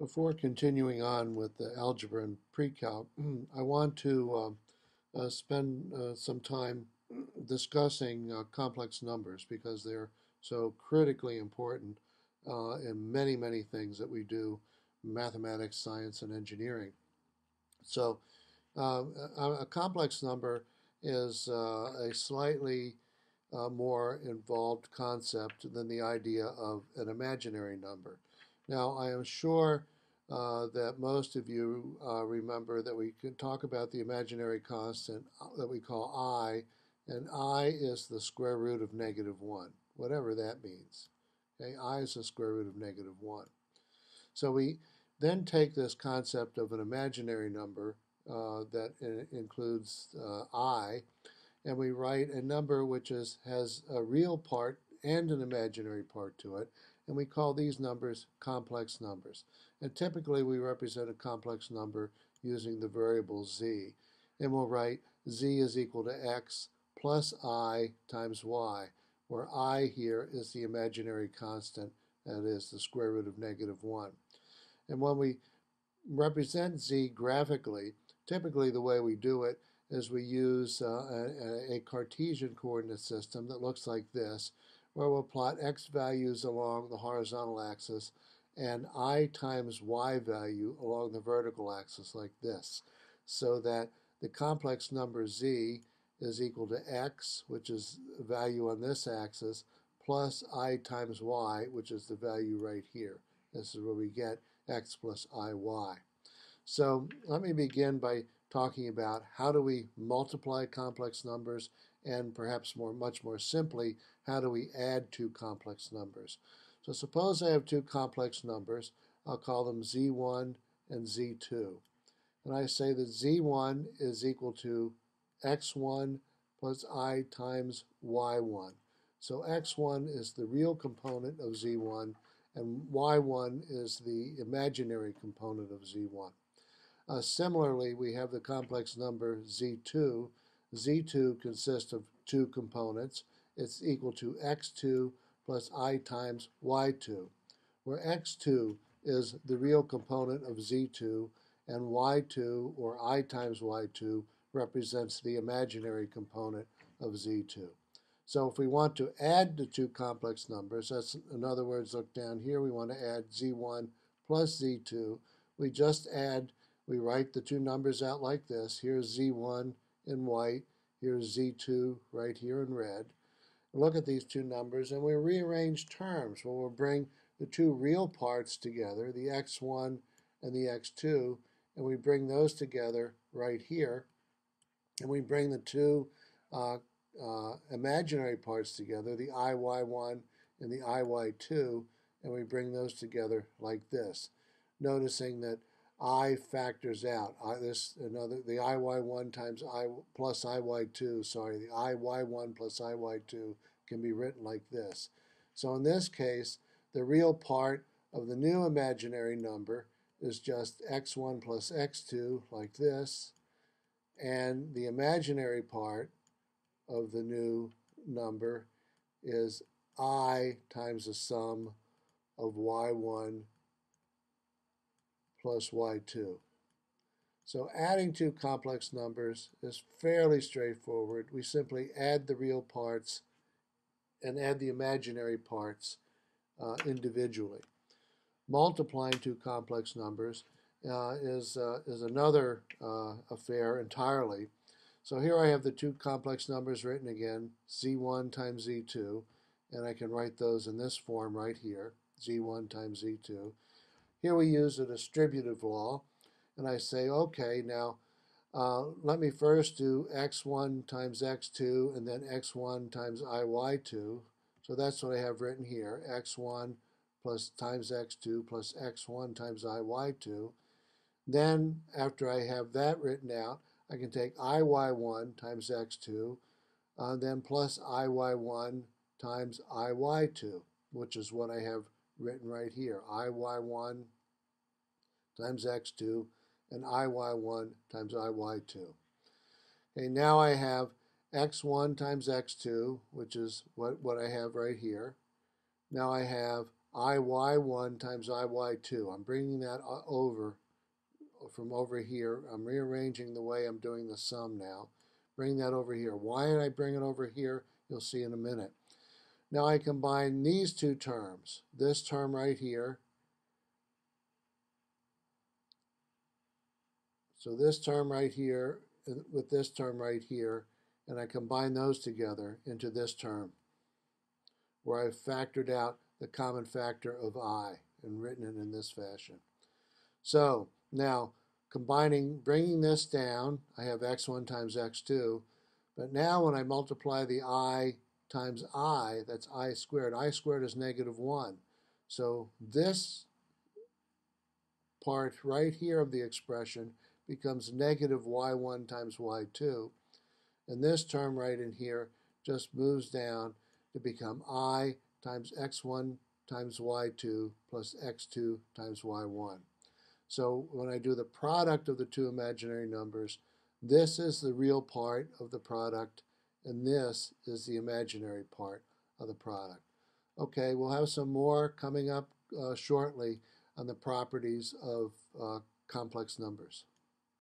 Before continuing on with the algebra and pre-calc, I want to spend some time discussing complex numbers because they're so critically important in many, many things that we do, mathematics, science, and engineering. So a complex number is a slightly more involved concept than the idea of an imaginary number. Now, I am sure that most of you remember that we can talk about the imaginary constant that we call I, and I is the square root of -1, whatever that means. Okay, I is the square root of -1. So we then take this concept of an imaginary number that includes I, and we write a number which has a real part and an imaginary part to it, and we call these numbers complex numbers. And typically we represent a complex number using the variable z, and we'll write z is equal to x plus I times y, where I here is the imaginary constant, that is the square root of -1. And when we represent z graphically, typically the way we do it is we use a Cartesian coordinate system that looks like this, where we'll plot x values along the horizontal axis and I times y value along the vertical axis like this, so that the complex number z is equal to x, which is the value on this axis, plus I times y, which is the value right here. This is where we get x plus iy. So let me begin by talking about how do we multiply complex numbers, and perhaps much more simply, how do we add two complex numbers. So suppose I have two complex numbers. I'll call them z1 and z2. And I say that z1 is equal to x1 plus I times y1. So x1 is the real component of z1, and y1 is the imaginary component of z1. Similarly, we have the complex number z2. z2 consists of two components. It's equal to x2 plus I times y2, where x2 is the real component of z2, and y2, or I times y2, represents the imaginary component of z2. So if we want to add the two complex numbers, that's, in other words, look down here, we want to add z1 plus z2, we just add, we write the two numbers out like this. Here's z1 in white, here's z2 right here in red. Look at these two numbers, and we rearrange terms. Well, we'll bring the two real parts together, the x1 and the x2, and we bring those together right here, and we bring the two imaginary parts together, the iy1 and the iy2, and we bring those together like this, noticing that I factors out. The iy1 times I plus iy2, the iy1 plus iy2 can be written like this. So in this case, the real part of the new imaginary number is just x1 plus x2 like this, and the imaginary part of the new number is I times the sum of y1 plus y2. So adding two complex numbers is fairly straightforward. We simply add the real parts and add the imaginary parts individually. Multiplying two complex numbers is another affair entirely. So here I have the two complex numbers written again, z1 times z2, and I can write those in this form right here, z1 times z2. Here we use a distributive law, and I say, okay, now let me first do x1 times x2 and then x1 times iy2. So that's what I have written here, x1 plus times x2 plus x1 times iy2. Then, after I have that written out, I can take iy1 times x2, then plus iy1 times iy2, which is what I have written right here, iy1 times x2 and iy1 times iy2. Okay, now I have x1 times x2, which is what I have right here. Now I have IY1 times IY2. I'm bringing that over from over here. I'm rearranging the way I'm doing the sum now. Bring that over here. Why did I bring it over here? You'll see in a minute. Now I combine these two terms, this term right here. So this term right here with this term right here, and I combine those together into this term, where I've factored out the common factor of I and written it in this fashion. So now bringing this down, I have x1 times x2, but now when I multiply the I times I, that's I squared. I squared is -1. So this part right here of the expression becomes negative y1 times y2, and this term right in here just moves down to become I times x1 times y2 plus x2 times y1. So when I do the product of the two imaginary numbers, this is the real part of the product, and this is the imaginary part of the product. Okay, we'll have some more coming up shortly on the properties of complex numbers.